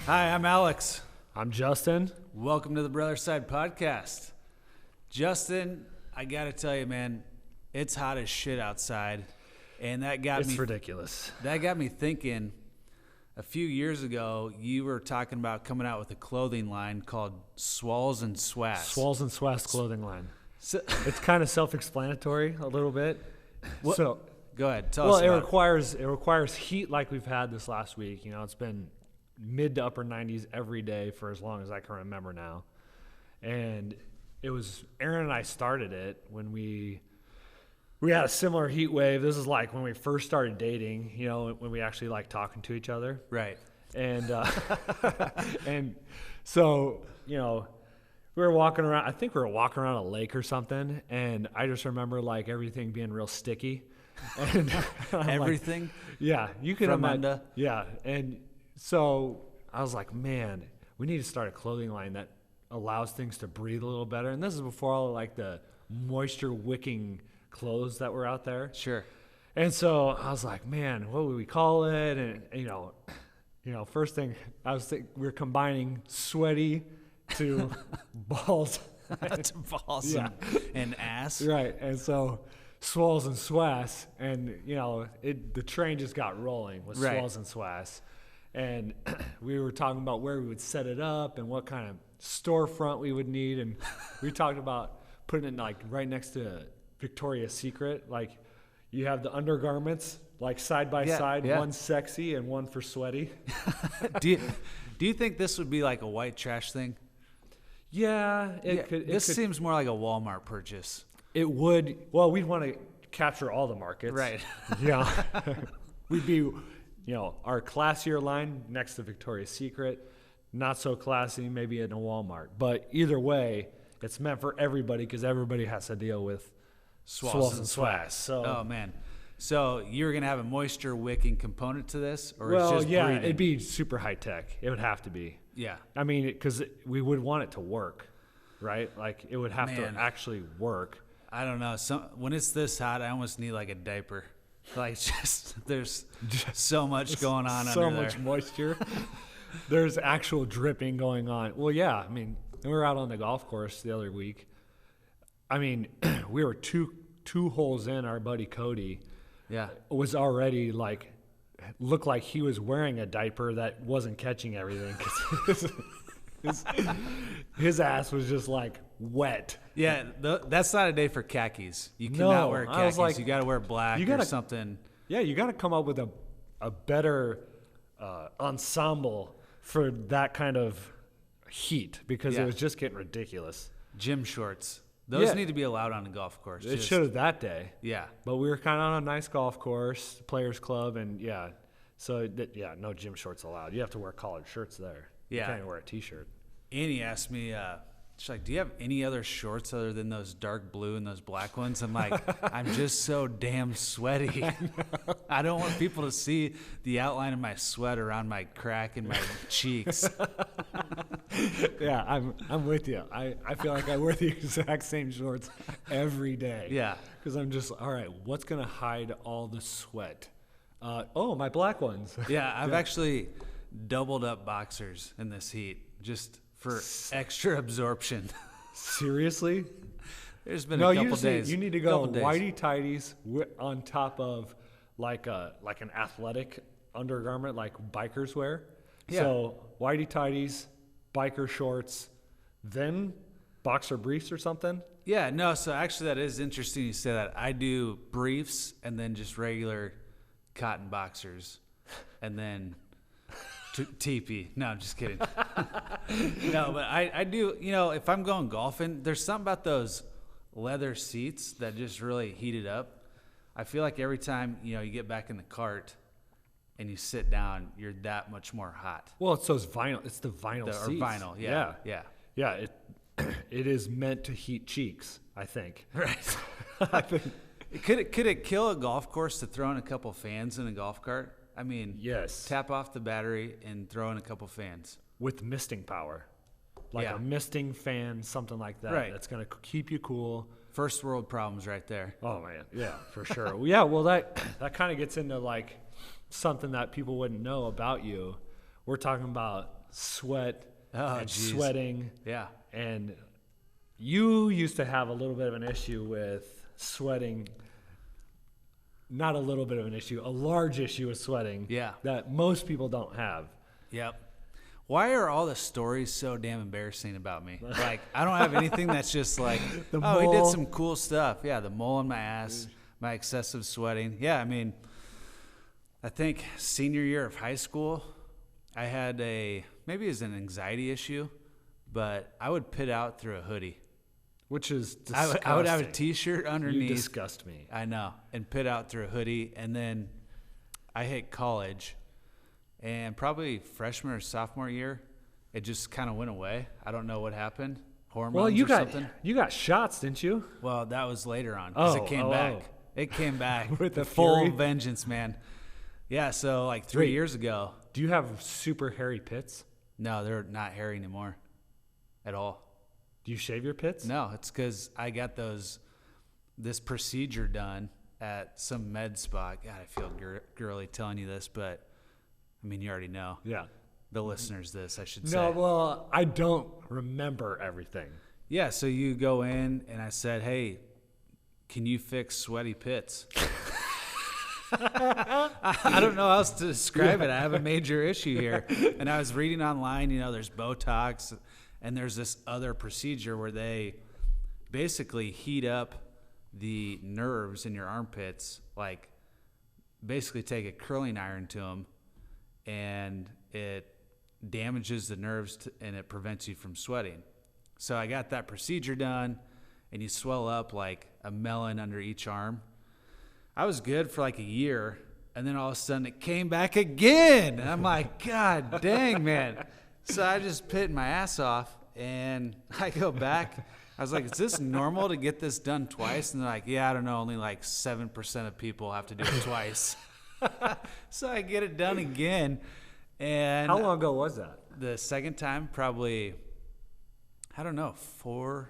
Hi, I'm Alex. I'm Justin. Welcome to the Brother Side Podcast. Justin, I got to tell you, man, it's hot as shit outside. And It's ridiculous. That got me thinking. A few years ago, you were talking about coming out with a clothing line called Swalls and Swats. Swalls and Swats clothing line. So, It's kind of self-explanatory a little bit. So, go ahead. Tell us it about requires heat like we've had this last week. You know, it's been mid to upper 90s every day for as long as I can remember now. And it was Aaron and I started it when we had a similar heat wave. This is like when we first started dating, you know, when we actually like talking to each other. Right. And and so, you know, we were walking around, I think we were walking around a lake or something, and I just remember like everything being real sticky. And Everything? Like, yeah, you can From imagine. under? Yeah. And so I was like, man, we need to start a clothing line that allows things to breathe a little better. And this is before all of like the moisture wicking clothes that were out there. Sure. And so I was like, man, what would we call it? And you know, first thing I was thinking, we're combining sweaty to balls. To balls and ass. Right. And so Swalls and Swass, and you know, the train just got rolling with Right. Swalls and Swass. And we were talking about where we would set it up and what kind of storefront we would need, and we talked about putting it like right next to Victoria's Secret. Like you have the undergarments like side by side, one sexy and one for sweaty. Do you think this would be like a white trash thing? Yeah, This seems more like a Walmart purchase. It would. Well, we'd want to capture all the markets. Right. Yeah. We'd be, you know, our classier line next to Victoria's Secret, not so classy, maybe in a Walmart. But either way, it's meant for everybody because everybody has to deal with Swalls and Swass. So, Oh, man. So you're going to have a moisture wicking component to this? Or well, it's just yeah, breathing? it'd be super high tech. It would have to be. Yeah. I mean, because we would want it to work, right? Like it would have Man. to actually work. I don't know. When it's this hot, I almost need like a diaper. Like there's so much going on So under much there. moisture. There's actual dripping going on. Well, yeah. I mean, we were out on the golf course the other week. I mean, we were two holes in. Our buddy Cody Yeah. was already like, looked like he was wearing a diaper that wasn't catching everything. 'Cause his ass was just like wet. Yeah, that's not a day for khakis. You cannot wear I was khakis. like, you got to wear black or something. Yeah, you got to come up with a better ensemble for that kind of heat because Yeah. it was just getting ridiculous. Gym shorts. Those Yeah. need to be allowed on the golf course. It should have that day. Yeah. But we were kind of on a nice golf course, players club, and no gym shorts allowed. You have to wear collared shirts there. Yeah. You can't even wear a t-shirt. Annie asked me, she's like, do you have any other shorts other than those dark blue and those black ones? I'm like, I'm just so damn sweaty. I don't want people to see the outline of my sweat around my crack and my cheeks. Yeah, I'm with you. I feel like I wear the exact same shorts every day. Yeah. Because I'm just, all right, what's going to hide all the sweat? My black ones. Yeah, I've actually doubled up boxers in this heat just for extra absorption. Seriously? There's been a couple days. You need to go couple days. whitey tighties on top of like an athletic undergarment like bikers wear. Yeah. So whitey tighties, biker shorts, then boxer briefs or something. Yeah, no, so actually that is interesting you say that. I do briefs and then just regular cotton boxers and then teepee. No, I'm just kidding. No, but I do, you know, if I'm going golfing, there's something about those leather seats that just really heat it up. I feel like every time, you know, you get back in the cart and you sit down, you're that much more hot. Well, it's those vinyl. It's the vinyl Or seats. vinyl, yeah. Yeah. It is meant to heat cheeks, I think. Right. I think. Could it kill a golf course to throw in a couple fans in a golf cart? I mean, Yes. tap off the battery and throw in a couple fans. With misting power. Like Yeah. a misting fan, something like that. Right. That's going to keep you cool. First world problems right there. Oh, man. Yeah, for sure. Well, yeah, well, that kind of gets into, like, something that people wouldn't know about you. We're talking about sweat and geez. sweating. Yeah. And you used to have a little bit of an issue with sweating. Not a little bit of an issue, a large issue with sweating. Yeah. That most people don't have. Yep. Why are all the stories so damn embarrassing about me? Like, I don't have anything that's just like, he did some cool stuff. Yeah, the mole on my ass, my excessive sweating. Yeah, I mean, I think senior year of high school, I had maybe it was an anxiety issue, but I would pit out through a hoodie. Which is disgusting. I would have a T-shirt underneath. You disgust me. I know. And pit out through a hoodie. And then I hit college. And probably freshman or sophomore year, it just kind of went away. I don't know what happened. Hormones or something. You got shots, didn't you? Well, that was later on because it came back. It came back with the full fury? vengeance, man. Yeah, so like 3 years ago. Do you have super hairy pits? No, they're not hairy anymore at all. Do you shave your pits? No, it's because I got this procedure done at some med spa. God, I feel girly telling you this, but I mean, you already know. Yeah. The listeners this, I should say. No, well, I don't remember everything. Yeah, so you go in and I said, hey, can you fix sweaty pits? I don't know how else to describe it. I have a major issue here. And I was reading online, there's Botox and there's this other procedure where they basically heat up the nerves in your armpits, like basically take a curling iron to them, and it damages the nerves and it prevents you from sweating. So I got that procedure done, and you swell up like a melon under each arm. I was good for like a year, and then all of a sudden it came back again. And I'm like, God dang, man. So I just pitted my ass off, and I go back. I was like, is this normal to get this done twice? And they're like, yeah, I don't know. Only like 7% of people have to do it twice. So I get it done again. And how long ago was that? The second time, probably, I don't know, 2 or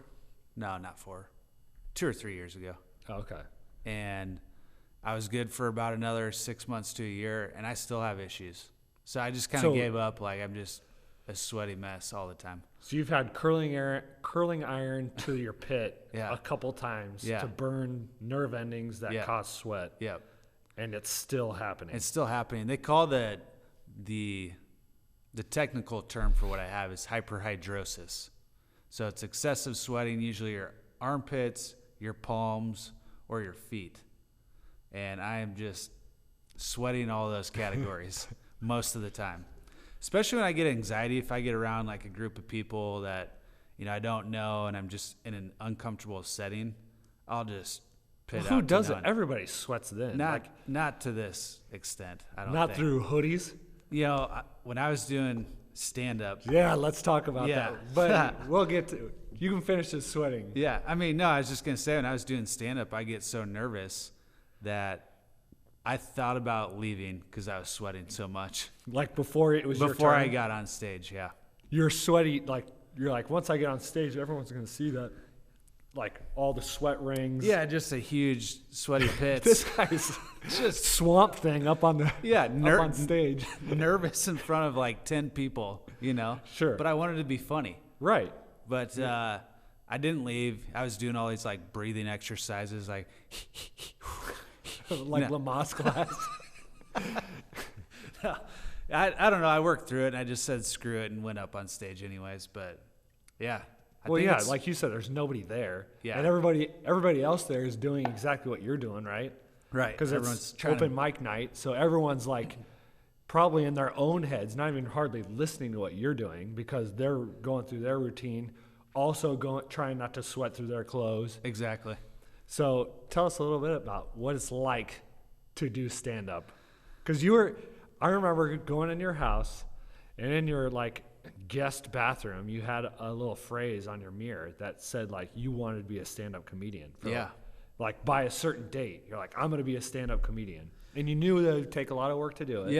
3 years ago. Oh, okay. And I was good for about another 6 months to a year, and I still have issues. So I just kind of gave up. Like, I'm just a sweaty mess all the time. So you've had curling iron to your pit Yeah. a couple times Yeah. to burn nerve endings that Yeah. cause sweat. Yep. And it's still happening. It's still happening. They call the technical term for what I have is hyperhidrosis. So it's excessive sweating, usually your armpits, your palms, or your feet. And I am just sweating all those categories most of the time. Especially when I get anxiety, if I get around like a group of people that, I don't know and I'm just in an uncomfortable setting, I'll just pit out. Who does it? none. Everybody sweats then. Not to this extent, I don't Not think. through hoodies? When I was doing stand-up. Yeah, let's talk about Yeah. that. But we'll get to it. You can finish this sweating. Yeah, I mean, no, I was just going to say when I was doing stand-up, I get so nervous that I thought about leaving because I was sweating so much. Like before it was your turn? Before I got on stage, yeah. You're sweaty, you're like, once I get on stage, everyone's going to see that. Like all the sweat rings. Yeah, just a huge sweaty pits. This guy's just Swamp Thing up on the up on stage. Nervous in front of like 10 people, Sure. But I wanted to be funny. Right. But I didn't leave. I was doing all these like breathing exercises, like like Lamaze class. No, I don't know. I worked through it, and I just said screw it and went up on stage anyways. But yeah. Like you said, there's nobody there. Yeah. And everybody else there is doing exactly what you're doing, right? Right. Because it's open mic night, so everyone's like probably in their own heads, not even hardly listening to what you're doing because they're going through their routine, also trying not to sweat through their clothes. Exactly. So tell us a little bit about what it's like to do stand-up. Because I remember going in your house, and in your like guest bathroom, you had a little phrase on your mirror that said like you wanted to be a stand-up comedian. Like by a certain date, you're like, I'm going to be a stand-up comedian, and you knew that it would take a lot of work to do it.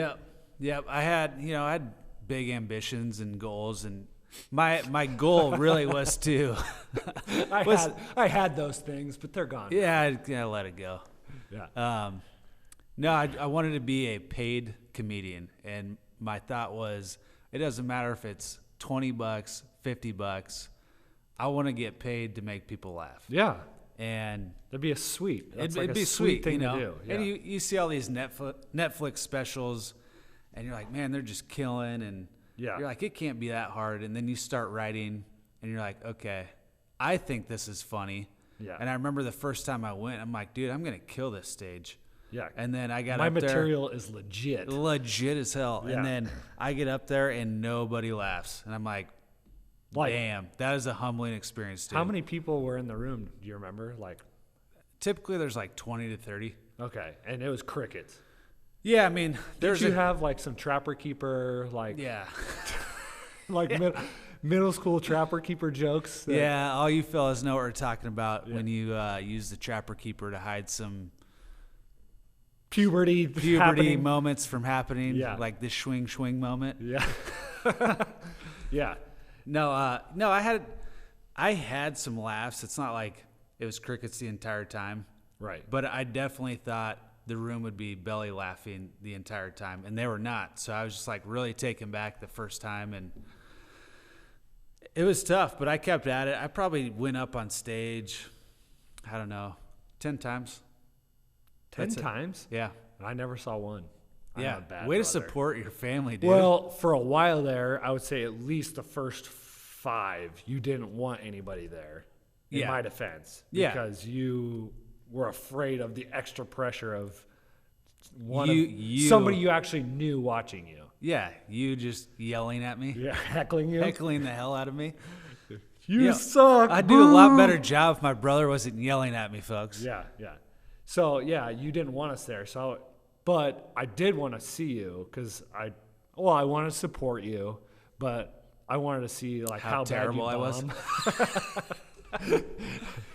Yeah. I had big ambitions and goals, and my goal really was to. I had those things, but they're gone. Yeah, I let it go. Yeah. No, I wanted to be a paid comedian, and my thought was It doesn't matter if it's $20, $50. I want to get paid to make people laugh. Yeah. And That'd be a sweet. That's it'd like be a sweet thing you know? to do. Yeah. And you see all these Netflix specials, and you're like, man, they're just killing. And Yeah. you're like, it can't be that hard. And then you start writing, and you're like, okay, I think this is funny. Yeah. And I remember the first time I went, I'm like, dude, I'm going to kill this stage. Yeah. And then I got My up there. material is legit. Legit as hell. Yeah. And then I get up there, and nobody laughs. And I'm like, damn, that is a humbling experience, dude. How many people were in the room? Do you remember? Like, Typically, there's like 20 to 30. okay, and it was crickets. Yeah, I mean, Did you have like some trapper keeper, like yeah. like middle school trapper keeper jokes? Yeah, all you fellas know what we're talking about when you use the trapper keeper to hide some puberty happening. moments from happening. Yeah. Like this swing moment. Yeah. Yeah. No, I had some laughs. It's not like it was crickets the entire time. Right. But I definitely thought the room would be belly laughing the entire time, and they were not. So I was just like really taken back the first time, and it was tough, but I kept at it. I probably went up on stage, I don't know, 10 times. 10 That's it. times? Yeah. I never saw one. I'm Yeah. a bad Way to brother. support your family, dude. Well, for a while there, I would say at least the first 5, you didn't want anybody there. In Yeah. my defense. Yeah. Because you were afraid of the extra pressure of You- somebody you actually knew watching you. yeah, you just yelling at me, Yeah, heckling you. heckling the hell out of me. You suck. I'd do a lot boo. better job if my brother wasn't yelling at me, folks. Yeah, yeah. So yeah, you didn't want us there. So, but I did want to see you because I wanted to support you, but I wanted to see like how terrible bad I you was. bomb.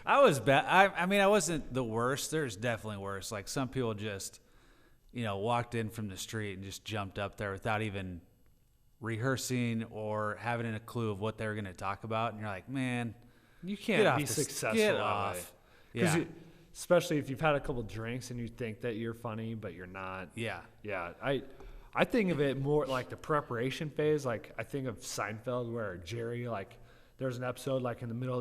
I was bad. I mean, I wasn't the worst. There's definitely worse. Like some people just, walked in from the street and just jumped up there without even rehearsing or having a clue of what they were going to talk about. And you're like, man, You get can't off be the- successful get that off. way. Yeah. 'Cause especially if you've had a couple drinks and you think that you're funny, but you're not. Yeah. Yeah, I think of it more like the preparation phase. Like I think of Seinfeld where Jerry, like there's an episode like in the middle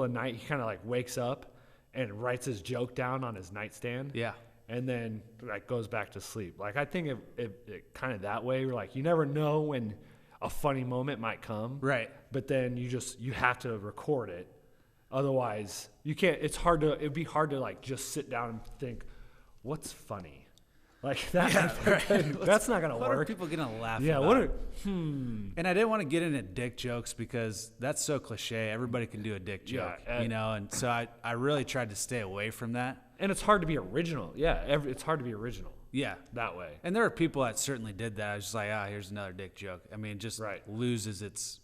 of the night, he kind of like wakes up and writes his joke down on his nightstand. Yeah. And then like goes back to sleep. Like I think it kind of that way. Where like you never know when a funny moment might come. Right. But then you have to record it. Otherwise, you can't. It'd be hard to like just sit down and think, what's funny? Like that. That's not gonna What work. are people going to laugh Yeah. about? And I didn't want to get into dick jokes because that's so cliche. Everybody can do a dick joke, Yeah, and so I really tried to stay away from that. And it's hard to be original. Yeah. It's hard to be original Yeah. that way. And there are people that certainly did that. I was just like, here's another dick joke. I mean, it just Right. loses its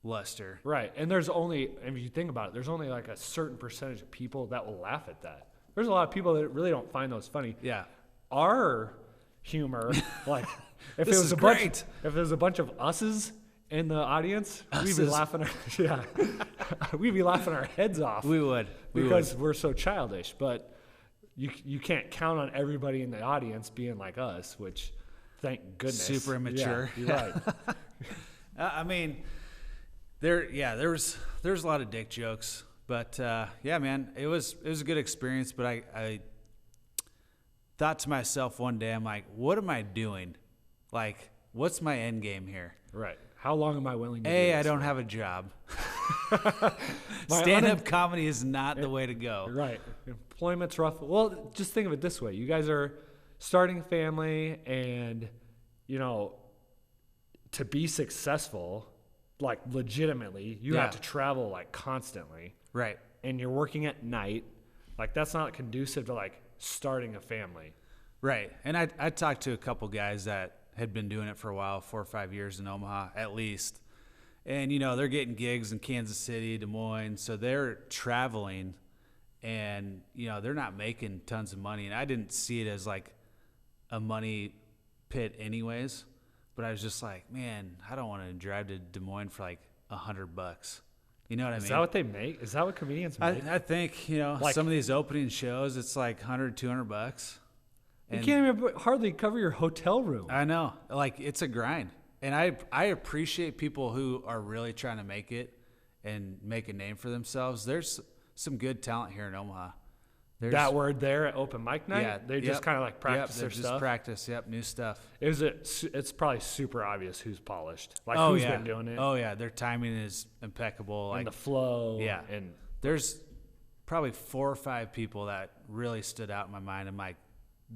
luster. Right. And there's only, if you think about it, there's only like a certain percentage of people that will laugh at that. There's a lot of people that really don't find those funny. Yeah. Our humor, like if This it was is a bunch, great. if there was a bunch of us's in the audience, we'd be Us's. laughing. We'd be laughing our heads off. We would. Because we're so childish. But you can't count on everybody in the audience being like us, which thank goodness. Super immature. Yeah, you're right. I mean, there's a lot of dick jokes, but yeah, man, it was a good experience. But I thought to myself one day, I'm like, what am I doing? Like, what's my end game here? Right. How long am I willing to do I this don't for? have a job. My Stand-up comedy is not the way to go. Right. Employment's rough. Well, just think of it this way. You guys are starting a family and, to be successful, like legitimately, you have Yeah. to travel like constantly. Right. And you're working at night. Like that's not conducive to like starting a family. Right. And I talked to a couple guys that had been doing it for a while, 4 or 5 years in Omaha at least. And, they're getting gigs in Kansas City, Des Moines. So they're traveling and, they're not making tons of money. And I didn't see it as like a money pit anyways. But I was just like, man, I don't want to drive to Des Moines for like $100. You know what I mean? Is that what they make? Is that what comedians make? I think, Like- some of these opening shows, it's like $100, $200. You can't even hardly cover your hotel room. I know. Like, it's a grind. And I appreciate people who are really trying to make it and make a name for themselves. There's some good talent here in Omaha. That word there at open mic night, Yeah, they just kind of like practice their just stuff. Practice, new stuff. It's probably super obvious who's polished, like Oh, who's yeah. been doing it. Oh yeah, their timing is impeccable. And Like the flow. yeah, And there's probably 4 or 5 people that really stood out in my mind. I'm like,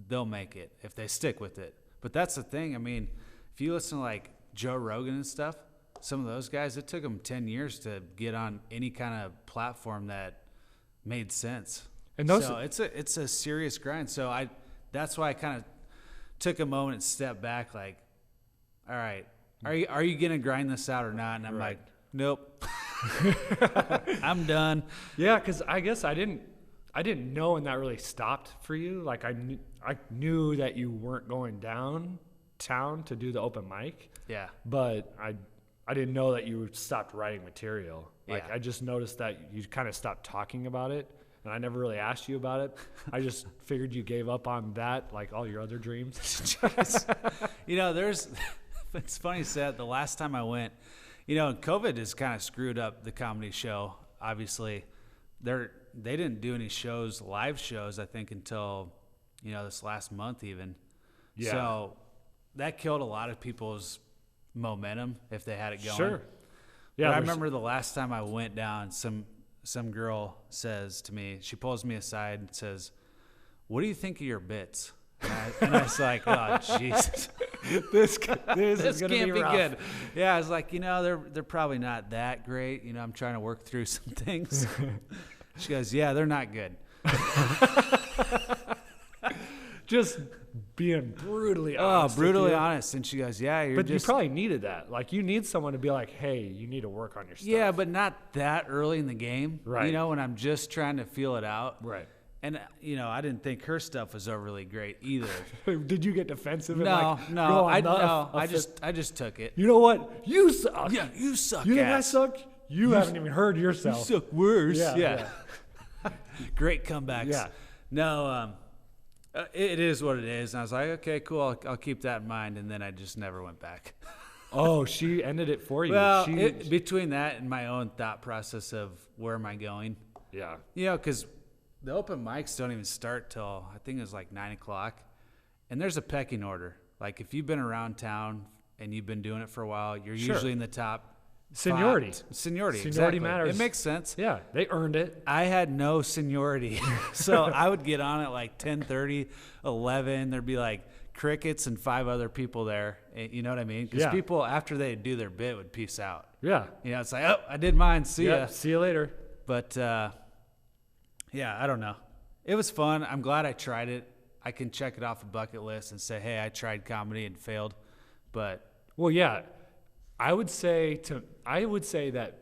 they'll make it if they stick with it. But that's the thing. I mean, if you listen to like Joe Rogan and stuff, some of those guys, it took them 10 years to get on any kind of platform that made sense. And those, so it's a serious grind. So that's why I kind of took a moment and stepped back. Like, all right, are you gonna grind this out or not? And I'm like, nope, I'm done. Yeah, because I guess I didn't know when that really stopped for you. Like I knew that you weren't going downtown to do the open mic. Yeah. But I didn't know that you stopped writing material. Like Yeah. I just noticed that you kind of stopped talking about it. And I never really asked you about it. I just figured you gave up on that, like all your other dreams. You know, it's funny you said the last time I went, you know, COVID has kind of screwed up the comedy show. Obviously, they didn't do any live shows, I think, until, you know, this last month even. Yeah. So that killed a lot of people's momentum if they had it going. Sure. Yeah. But I remember the last time I went down, some girl says to me, she pulls me aside and says, "What do you think of your bits?" And I was like, "Oh, Jesus, this is gonna be rough. Good." Yeah, I was like, you know, they're probably not that great. You know, I'm trying to work through some things. She goes, "Yeah, they're not good." Just being brutally honest. Brutally honest. And she goes, "Yeah, you probably needed that. Like, you need someone to be like, hey, you need to work on your stuff." Yeah, but not that early in the game. Right. You know, when I'm just trying to feel it out. Right. And, you know, I didn't think her stuff was overly great either. Did you get defensive? No, and I just took it. You know what? You suck. Yeah, you suck. You think I ass. suck? You haven't even heard yourself. You suck worse. Yeah. Great comebacks. Yeah. No, it is what it is. And I was like, okay, cool. I'll keep that in mind. And then I just never went back. Oh, she ended it for you. Well, between that and my own thought process of where am I going? Yeah. You know, because the open mics don't even start till, I think it was like 9 o'clock. And there's a pecking order. Like, if you've been around town and you've been doing it for a while, you're usually in the top. Seniority. Seniority Seniority matters. It makes sense. Yeah, they earned it. I had no seniority. So I would get on at like 10:30, 11. There'd be like crickets and 5 other people there. You know what I mean? Because people, after they do their bit, would peace out. Yeah. You know, it's like, oh, I did mine. See ya. See you later. But, yeah, I don't know. It was fun. I'm glad I tried it. I can check it off a bucket list and say, hey, I tried comedy and failed. But well, yeah, I would say that,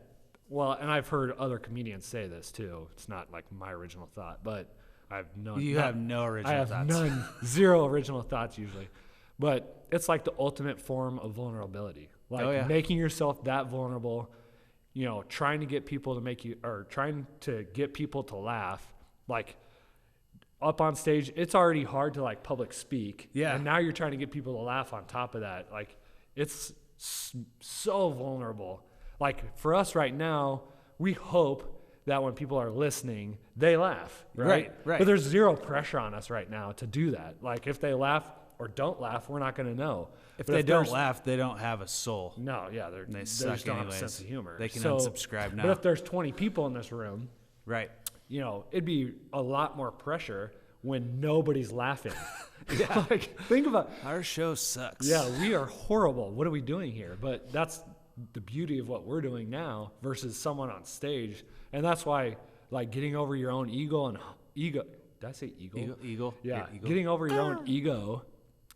well, and I've heard other comedians say this too. It's not like my original thought, but I have none. You have no original thoughts. I have none, zero original thoughts usually. But it's like the ultimate form of vulnerability. Like making yourself that vulnerable, you know, trying to get people to laugh. Like, up on stage, it's already hard to like public speak. Yeah. And now you're trying to get people to laugh on top of that. Like, it's so vulnerable. Like, for us right now, we hope that when people are listening, they laugh. Right. But there's zero pressure on us right now to do that. Like, if they laugh or don't laugh, we're not going to know. If they don't laugh, they don't have a soul. No, yeah, they just don't anyways. have a sense of humor. They can unsubscribe now. But if there's 20 people in this room, right, you know, it'd be a lot more pressure when nobody's laughing. Yeah. Like, think about our show sucks. Yeah, we are horrible. What are we doing here? But that's the beauty of what we're doing now versus someone on stage. And that's why, like, getting over your own ego. Did I say ego? Ego. Yeah, ego. Getting over your own ego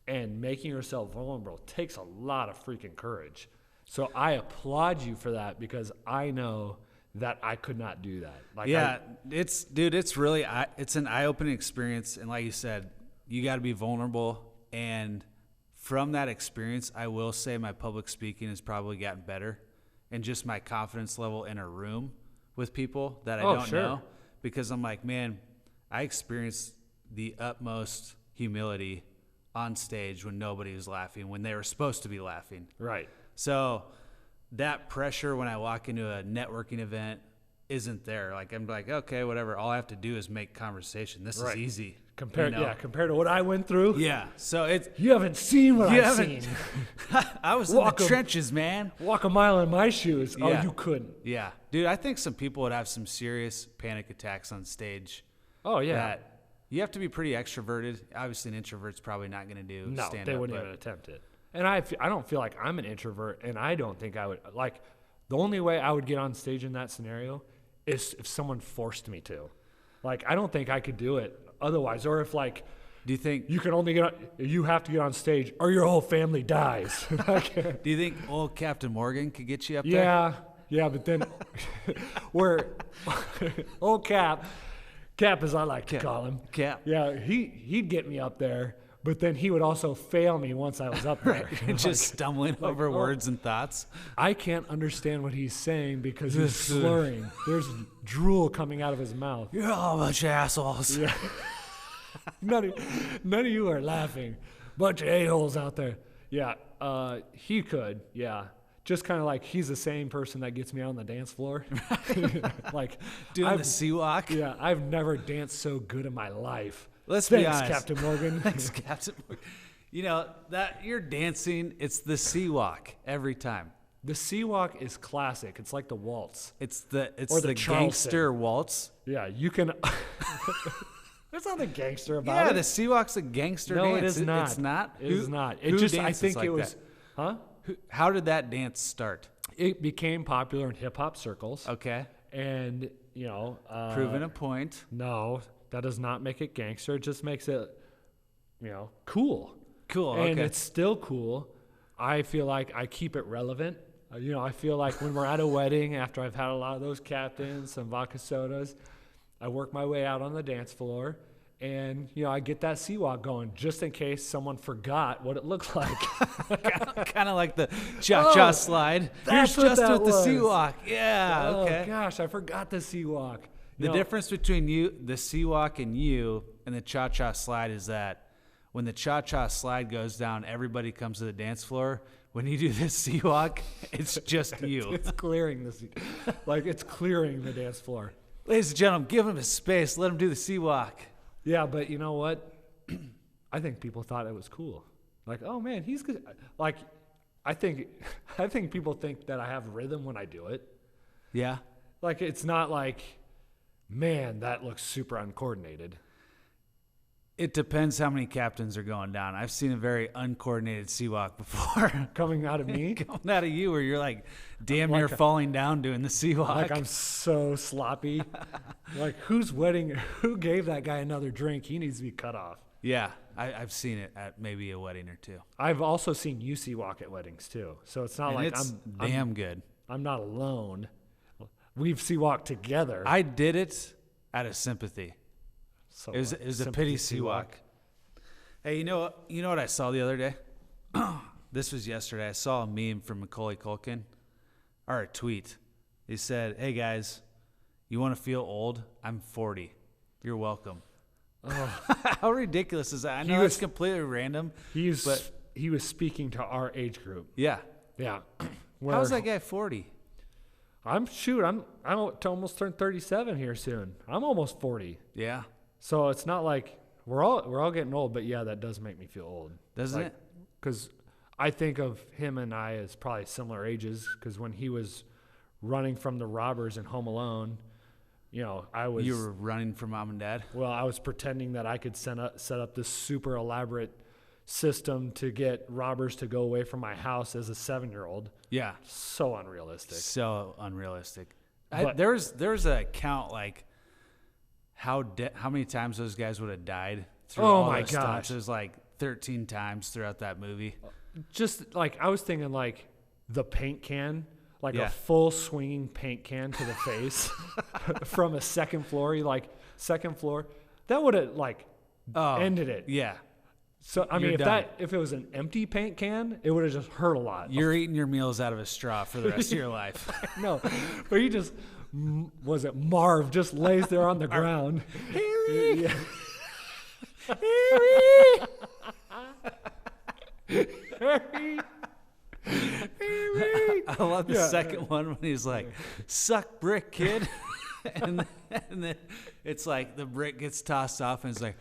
and making yourself vulnerable takes a lot of freaking courage. So I applaud you for that, because I know that I could not do that. Like, yeah, it's really, it's an eye-opening experience. And like you said, you got to be vulnerable. And from that experience, I will say my public speaking has probably gotten better, and just my confidence level in a room with people that I don't know, because I'm like, man, I experienced the utmost humility on stage when nobody was laughing, when they were supposed to be laughing. Right. So that pressure when I walk into a networking event isn't there. Like, I'm like, okay, whatever. All I have to do is make conversation. This is easy. Compared to what I went through. Yeah. So you haven't seen what I've seen. I was in the trenches, man. Walk a mile in my shoes. Yeah. Oh, you couldn't. Yeah. Dude, I think some people would have some serious panic attacks on stage. Oh, yeah. That you have to be pretty extroverted. Obviously, an introvert's probably not going to do No, stand-up. they wouldn't even attempt it. And I don't feel like I'm an introvert, and I don't think I would. Like, the only way I would get on stage in that scenario is if someone forced me to. Like, I don't think I could do it otherwise. Or if, like, do you think you have to get on stage or your whole family dies? do you think old Captain Morgan could get you up there? Yeah, but then where old Cap as I like to call him. Cap. Yeah, he'd get me up there, but then he would also fail me once I was up there. Right. Just stumbling over words and thoughts. I can't understand what he's saying because he's slurring. There's drool coming out of his mouth. You're all a bunch of assholes. Yeah. None of you are laughing. Bunch of a-holes out there. Yeah, he could, yeah. Just kind of like he's the same person that gets me out on the dance floor. Like doing the sea walk. Yeah, I've never danced so good in my life. Let's be honest. Thanks, Captain Morgan. Thanks, Captain Morgan. You know, that you're dancing, it's the sea walk every time. The sea walk is classic. It's like the waltz. It's the Charleston. gangster waltz. Yeah, you can There's nothing gangster about it. Yeah, the sea walk's a gangster dance. No, it is not. It's not? It is not. It just, I think like it was, that? huh? How did that dance start? It became popular in hip-hop circles. Okay. And, you know. Proving a point. No, that does not make it gangster. It just makes it, you know, cool. Cool, And okay. it's still cool. I feel like I keep it relevant. You know, I feel like when we're at a wedding, after I've had a lot of those captains, some vodka sodas, I work my way out on the dance floor. And, you know, I get that sea walk going just in case someone forgot what it looked like. Kind of like the cha-cha slide. That's Here's what just that with the sea was. walk. Yeah, okay. Oh, gosh, I forgot the sea walk. The difference between the sea walk and the cha-cha slide is that when the cha-cha slide goes down, everybody comes to the dance floor. When you do this sea walk, it's just you. It's clearing it's clearing the dance floor. Ladies and gentlemen, give him his space. Let him do the sea walk. Yeah, but you know what? I think people thought it was cool. Like, oh man, he's good. Like, I think people think that I have rhythm when I do it. Yeah. Like, it's not like, man, that looks super uncoordinated. It depends how many captains are going down. I've seen a very uncoordinated sea walk before. Coming out of me? Coming out of you where you're like damn near falling down doing the sea walk. Like I'm so sloppy. Like who gave that guy another drink? He needs to be cut off. Yeah, I've seen it at maybe a wedding or two. I've also seen you sea walk at weddings too. So it's not like it's damn good. I'm not alone. We've sea walked together. I did it out of sympathy. So it was a pity sea walk. Hey, you know what I saw the other day? This was yesterday. I saw a meme from Macaulay Culkin, or a tweet. He said, "Hey guys, you want to feel old? I'm 40. You're welcome." Oh. How ridiculous is that? I know that's completely random. He was speaking to our age group. Yeah. Yeah. How's that guy 40? I'm to almost turn 37 here soon. I'm almost 40. Yeah. So it's not like we're all getting old, but yeah, that does make me feel old. Doesn't it? Because I think of him and I as probably similar ages. Because when he was running from the robbers in Home Alone, you know, You were running from mom and dad? Well, I was pretending that I could set up this super elaborate system to get robbers to go away from my house as a 7-year-old. Yeah. So unrealistic. So unrealistic. But There's a count like how many times those guys would have died through Oh all my those stunts. gosh. It was like 13 times throughout that movie. just like I was thinking like the paint can, like Yeah. a full swinging paint can to the face from a second floor. Second floor, that would have ended it. Yeah. So I mean, You're done. if it was an empty paint can, it would have just hurt a lot. You're eating your meals out of a straw for the rest of your life. No, but he just was it Marv just lays there on the ground. Harry! Yeah. Harry! Harry. I love the second one when he's like, "Suck brick, kid," and then it's like the brick gets tossed off, and it's like,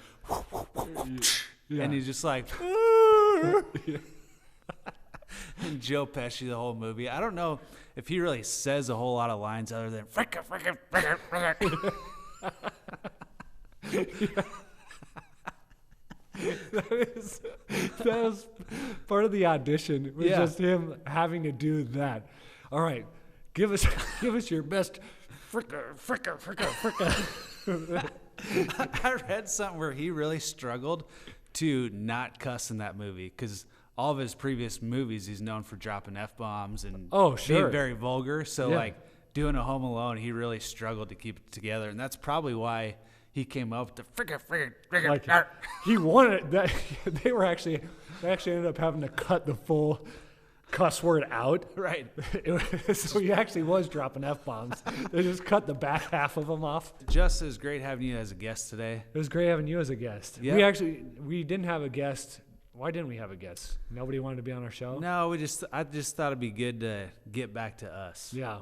and he's just like, and Joe Pesci the whole movie. I don't know if he really says a whole lot of lines other than "fricka, fricka, fricka, fricka." that was part of the audition. It was just him having to do that. All right, give us your best fricka, fricka, fricka, fricka. I read something where he really struggled to not cuss in that movie because all of his previous movies he's known for dropping F-bombs and being very vulgar. So like doing a Home Alone, he really struggled to keep it together, and that's probably why he came up with the fricka. Like he wanted that. They actually ended up having to cut the full cuss word out. Right. So he actually was dropping F-bombs. They just cut the back half of them off. Just as great having you as a guest today. It was great having you as a guest. Yep. We didn't have a guest. Why didn't we have a guest? Nobody wanted to be on our show? No, I just thought it'd be good to get back to us. Yeah.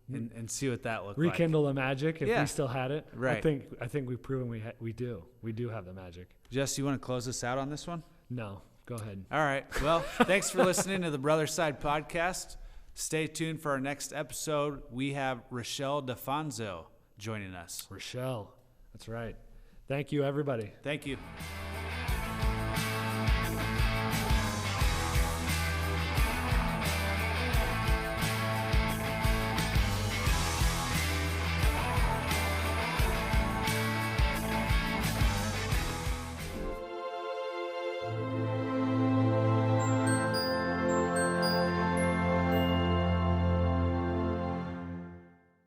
And see what that looked like. Rekindle the magic if we still had it. Right. I think we've proven we do. We do have the magic. Jess, you want to close us out on this one? No. Go ahead. All right. Well, thanks for listening to the Brother Side Podcast. Stay tuned for our next episode. We have Rochelle DeFonzo joining us. Rochelle. That's right. Thank you, everybody. Thank you.